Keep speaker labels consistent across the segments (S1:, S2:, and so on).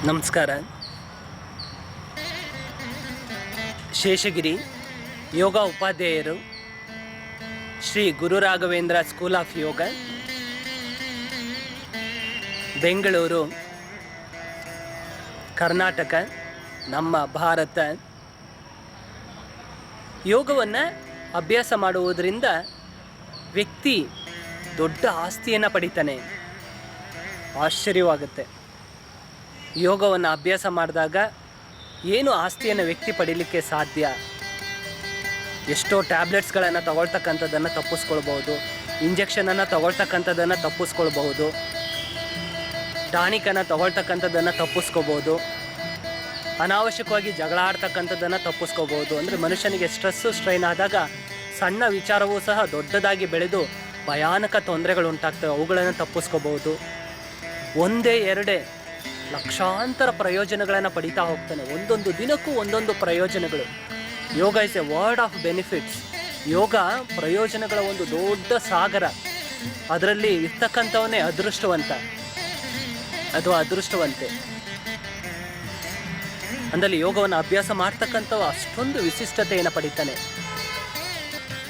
S1: ನಮಸ್ಕಾರ. ಶೇಷಗಿರಿ ಯೋಗ ಉಪಾಧ್ಯಾಯರು, Shri Guru Raghavendra school of ಯೋಗ, ಬೆಂಗಳೂರು, ಕರ್ನಾಟಕ, ನಮ್ಮ ಭಾರತ. ಯೋಗವನ್ನು ಅಭ್ಯಾಸ ಮಾಡುವುದರಿಂದ ವ್ಯಕ್ತಿ ದೊಡ್ಡ ಆಸ್ತಿಯನ್ನು ಪಡಿತಾನೆ. ಆಶ್ಚರ್ಯವಾಗುತ್ತೆ. ಯೋಗವನ್ನು ಅಭ್ಯಾಸ ಮಾಡಿದಾಗ ಏನು ಆಸ್ತಿಯನ್ನು ವ್ಯಕ್ತಿ ಪಡೀಲಿಕ್ಕೆ ಸಾಧ್ಯ. ಎಷ್ಟೋ ಟ್ಯಾಬ್ಲೆಟ್ಸ್ಗಳನ್ನು ತಗೊಳ್ತಕ್ಕಂಥದ್ದನ್ನು ತಪ್ಪಿಸ್ಕೊಳ್ಬೋದು, ಇಂಜೆಕ್ಷನನ್ನು ತಗೊಳ್ತಕ್ಕಂಥದ್ದನ್ನು ತಪ್ಪಿಸ್ಕೊಳ್ಬಹುದು, ಟಾನಿಕನ್ನು ತಗೊಳ್ತಕ್ಕಂಥದ್ದನ್ನು ತಪ್ಪಿಸ್ಕೋಬೋದು, ಅನಾವಶ್ಯಕವಾಗಿ ಜಗಳ ಆಡ್ತಕ್ಕಂಥದ್ದನ್ನು ತಪ್ಪಿಸ್ಕೋಬೋದು. ಅಂದರೆ ಮನುಷ್ಯನಿಗೆ ಸ್ಟ್ರೈನ್ ಆದಾಗ ಸಣ್ಣ ವಿಚಾರವೂ ಸಹ ದೊಡ್ಡದಾಗಿ ಬೆಳೆದು ಭಯಾನಕ ತೊಂದರೆಗಳು ಉಂಟಾಗ್ತವೆ. ಅವುಗಳನ್ನು ತಪ್ಪಿಸ್ಕೋಬೋದು. ಒಂದೇ ಎರಡೇ ಲಕ್ಷಾಂತರ ಪ್ರಯೋಜನಗಳನ್ನು ಪಡಿತಾ ಹೋಗ್ತಾನೆ. ಒಂದೊಂದು ದಿನಕ್ಕೂ ಒಂದೊಂದು ಪ್ರಯೋಜನಗಳು. Yoga is a word of benefits. Yoga ಪ್ರಯೋಜನಗಳ ಒಂದು ದೊಡ್ಡ ಸಾಗರ. ಅದರಲ್ಲಿ ಇರ್ತಕ್ಕಂಥವನ್ನೇ ಅದೃಷ್ಟವಂತ ಅಥವಾ ಅದೃಷ್ಟವಂತೆ. ಅಂದಲ್ಲಿ ಯೋಗವನ್ನು ಅಭ್ಯಾಸ ಮಾಡ್ತಕ್ಕಂಥವು ಅಷ್ಟೊಂದು ವಿಶಿಷ್ಟತೆಯನ್ನು ಪಡಿತಾನೆ.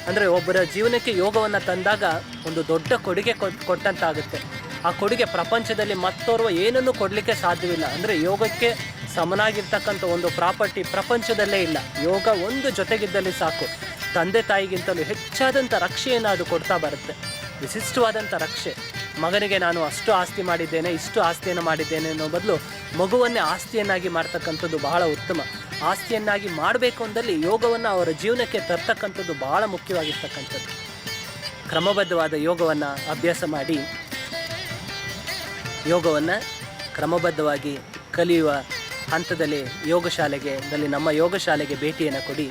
S1: ಅಂದರೆ ಒಬ್ಬರ ಜೀವನಕ್ಕೆ ಯೋಗವನ್ನು ತಂದಾಗ ಒಂದು ದೊಡ್ಡ ಕೊಡುಗೆ ಕೊಟ್ಟಂತಾಗುತ್ತೆ. ಆ ಕೊಡುಗೆ ಪ್ರಪಂಚದಲ್ಲಿ ಮತ್ತೋರ್ವ ಏನನ್ನೂ ಕೊಡಲಿಕ್ಕೆ ಸಾಧ್ಯವಿಲ್ಲ. ಅಂದರೆ ಯೋಗಕ್ಕೆ ಸಮನಾಗಿರ್ತಕ್ಕಂಥ ಒಂದು ಪ್ರಾಪರ್ಟಿ ಪ್ರಪಂಚದಲ್ಲೇ ಇಲ್ಲ. ಯೋಗ ಒಂದು ಜೊತೆಗಿದ್ದಲ್ಲಿ ಸಾಕು. ತಂದೆ ತಾಯಿಗಿಂತಲೂ ಹೆಚ್ಚಾದಂಥ ರಕ್ಷೆಯನ್ನು ಅದು ಕೊಡ್ತಾ ಬರುತ್ತೆ. ವಿಶಿಷ್ಟವಾದಂಥ ರಕ್ಷೆ. ಮಗನಿಗೆ ನಾನು ಅಷ್ಟು ಆಸ್ತಿ ಮಾಡಿದ್ದೇನೆ, ಇಷ್ಟು ಆಸ್ತಿಯನ್ನು ಮಾಡಿದ್ದೇನೆ ಅನ್ನೋ ಬದಲು ಮಗುವನ್ನೇ ಆಸ್ತಿಯನ್ನಾಗಿ ಮಾಡ್ತಕ್ಕಂಥದ್ದು ಬಹಳ ಉತ್ತಮ. ಆಸ್ತಿಯನ್ನಾಗಿ ಮಾಡಬೇಕು ಅಂದಲ್ಲಿ ಯೋಗವನ್ನು ಅವರ ಜೀವನಕ್ಕೆ ತರ್ತಕ್ಕಂಥದ್ದು ಬಹಳ ಮುಖ್ಯವಾಗಿರ್ತಕ್ಕಂಥದ್ದು. ಕ್ರಮಬದ್ಧವಾದ ಯೋಗವನ್ನು ಅಭ್ಯಾಸ ಮಾಡಿ ಯೋಗವನ್ನು ಕ್ರಮಬದ್ಧವಾಗಿ ಕಲಿಯುವ ಹಂತದಲ್ಲಿ ನಮ್ಮ ಯೋಗ ಶಾಲೆಗೆ ಭೇಟಿಯನ್ನು ಕೊಡಿ.